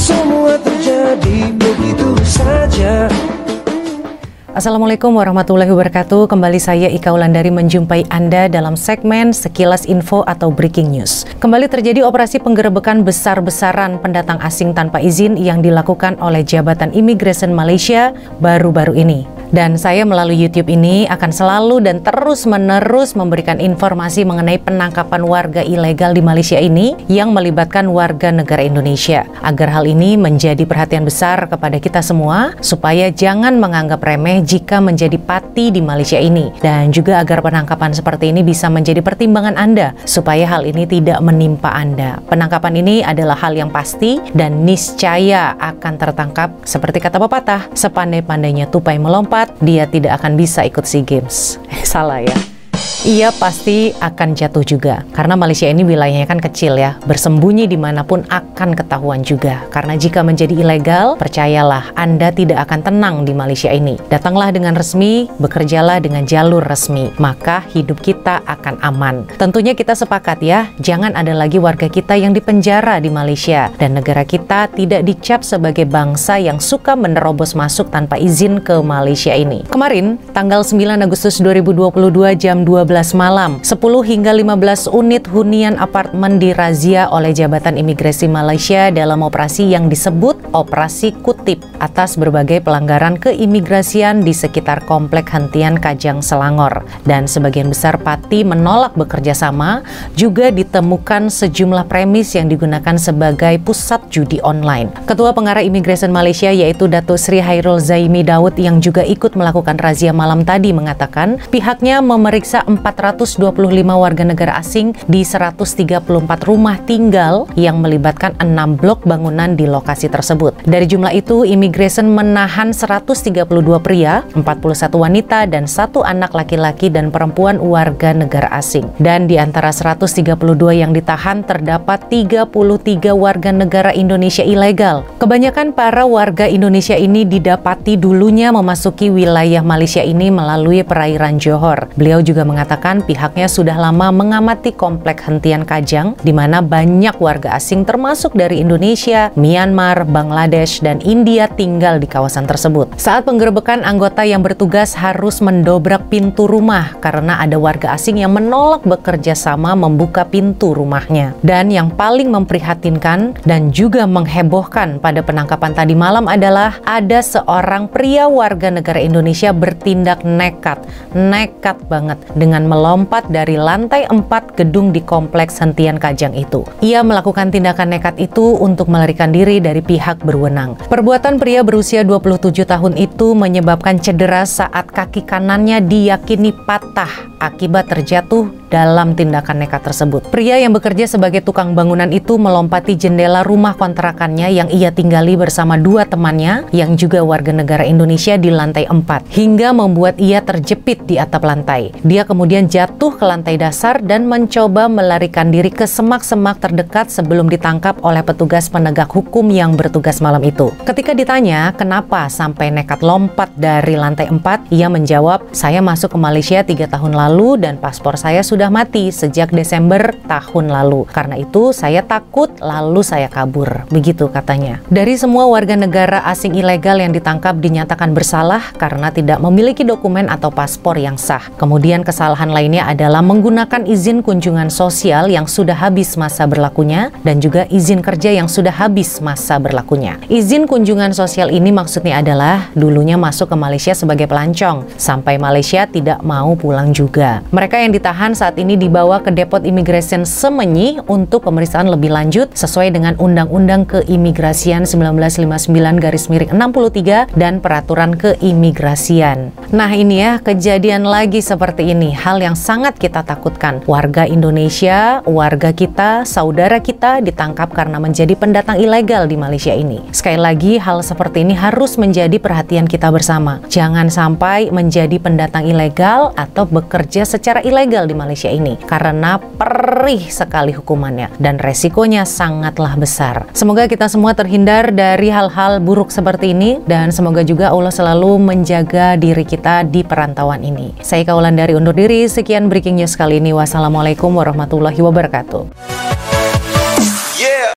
Semua terjadi begitu saja. Assalamualaikum warahmatullahi wabarakatuh. Kembali saya Ika Wulandari menjumpai Anda dalam segmen Sekilas Info atau Breaking News. Kembali terjadi operasi penggerebekan besar-besaran pendatang asing tanpa izin yang dilakukan oleh Jabatan Imigresen Malaysia baru-baru ini. Dan saya melalui YouTube ini akan selalu dan terus-menerus memberikan informasi mengenai penangkapan warga ilegal di Malaysia ini yang melibatkan warga negara Indonesia. Agar hal ini menjadi perhatian besar kepada kita semua, supaya jangan menganggap remeh jika menjadi pati di Malaysia ini. Dan juga agar penangkapan seperti ini bisa menjadi pertimbangan Anda, supaya hal ini tidak menimpa Anda. Penangkapan ini adalah hal yang pasti dan niscaya akan tertangkap. Seperti kata pepatah, sepandai-pandainya tupai melompat, dia tidak akan bisa ikut SEA Games. Salah ya. Ia pasti akan jatuh juga. Karena Malaysia ini wilayahnya kan kecil ya. Bersembunyi dimanapun akan ketahuan juga. Karena jika menjadi ilegal, percayalah Anda tidak akan tenang di Malaysia ini. Datanglah dengan resmi, bekerjalah dengan jalur resmi. Maka hidup kita akan aman. Tentunya kita sepakat ya, jangan ada lagi warga kita yang dipenjara di Malaysia. Dan negara kita tidak dicap sebagai bangsa yang suka menerobos masuk tanpa izin ke Malaysia ini. Kemarin, tanggal 9 Agustus 2022 jam 12 malam, 10 hingga 15 unit hunian apartemen dirazia oleh Jabatan Imigrasi Malaysia dalam operasi yang disebut Operasi Kutip atas berbagai pelanggaran keimigrasian di sekitar Komplek Hentian Kajang Selangor. Dan sebagian besar pati menolak bekerja sama, juga ditemukan sejumlah premis yang digunakan sebagai pusat judi online. Ketua Pengarah Imigresen Malaysia yaitu Datuk Seri Hairul Zaimi Daud yang juga ikut melakukan razia malam tadi mengatakan pihaknya memeriksa 425 warga negara asing di 134 rumah tinggal yang melibatkan 6 blok bangunan di lokasi tersebut. Dari jumlah itu, Imigresen menahan 132 pria, 41 wanita, dan 1 anak laki-laki dan perempuan warga negara asing. Dan di antara 132 yang ditahan, terdapat 33 warga negara Indonesia ilegal. Kebanyakan para warga Indonesia ini didapati dulunya memasuki wilayah Malaysia ini melalui perairan Johor. Beliau juga mengatakan pihaknya sudah lama mengamati Komplek Hentian Kajang, di mana banyak warga asing termasuk dari Indonesia, Myanmar, Bangladesh, dan India tinggal di kawasan tersebut. Saat penggerebekan, anggota yang bertugas harus mendobrak pintu rumah karena ada warga asing yang menolak bekerja sama membuka pintu rumahnya. Dan yang paling memprihatinkan dan juga menghebohkan pada penangkapan tadi malam adalah ada seorang pria warga negara Indonesia bertindak nekat banget dengan melompat dari lantai 4 gedung di Kompleks Hentian Kajang itu. Ia melakukan tindakan nekat itu untuk melarikan diri dari pihak berwenang. Perbuatan pria berusia 27 tahun itu menyebabkan cedera saat kaki kanannya diyakini patah akibat terjatuh dalam tindakan nekat tersebut. Pria yang bekerja sebagai tukang bangunan itu melompati jendela rumah kontrakannya yang ia tinggali bersama 2 temannya yang juga warga negara Indonesia di lantai 4 hingga membuat ia terjepit di atap lantai. Dia kemudian jatuh ke lantai dasar dan mencoba melarikan diri ke semak-semak terdekat sebelum ditangkap oleh petugas penegak hukum yang bertugas malam itu. Ketika ditanya kenapa sampai nekat lompat dari lantai 4, ia menjawab, "Saya masuk ke Malaysia 3 tahun lalu dan paspor saya sudah mati sejak Desember tahun lalu. Karena itu saya takut lalu saya kabur." Begitu katanya. Dari semua warga negara asing ilegal yang ditangkap dinyatakan bersalah karena tidak memiliki dokumen atau paspor yang sah. Kemudian kesalahan lainnya adalah menggunakan izin kunjungan sosial yang sudah habis masa berlakunya dan juga izin kerja yang sudah habis masa berlakunya. Izin kunjungan sosial ini maksudnya adalah dulunya masuk ke Malaysia sebagai pelancong, sampai Malaysia tidak mau pulang juga. Mereka yang ditahan saat ini dibawa ke Depot Imigresen Semenyi untuk pemeriksaan lebih lanjut sesuai dengan Undang-Undang Keimigrasian 1959/63 dan Peraturan Keimigrasian. Nah ini ya, kejadian lagi seperti ini, hal yang sangat kita takutkan. Warga Indonesia, warga kita, saudara kita ditangkap karena menjadi pendatang ilegal di Malaysia ini. Sekali lagi, hal seperti ini harus menjadi perhatian kita bersama. Jangan sampai menjadi pendatang ilegal atau bekerja secara ilegal di Malaysia ini, karena perih sekali hukumannya dan resikonya sangatlah besar. Semoga kita semua terhindar dari hal-hal buruk seperti ini, dan semoga juga Allah selalu menjaga diri kita di perantauan ini. Saya Ika Wulandari undur diri. Sekian breaking news kali ini. Wassalamualaikum warahmatullahi wabarakatuh.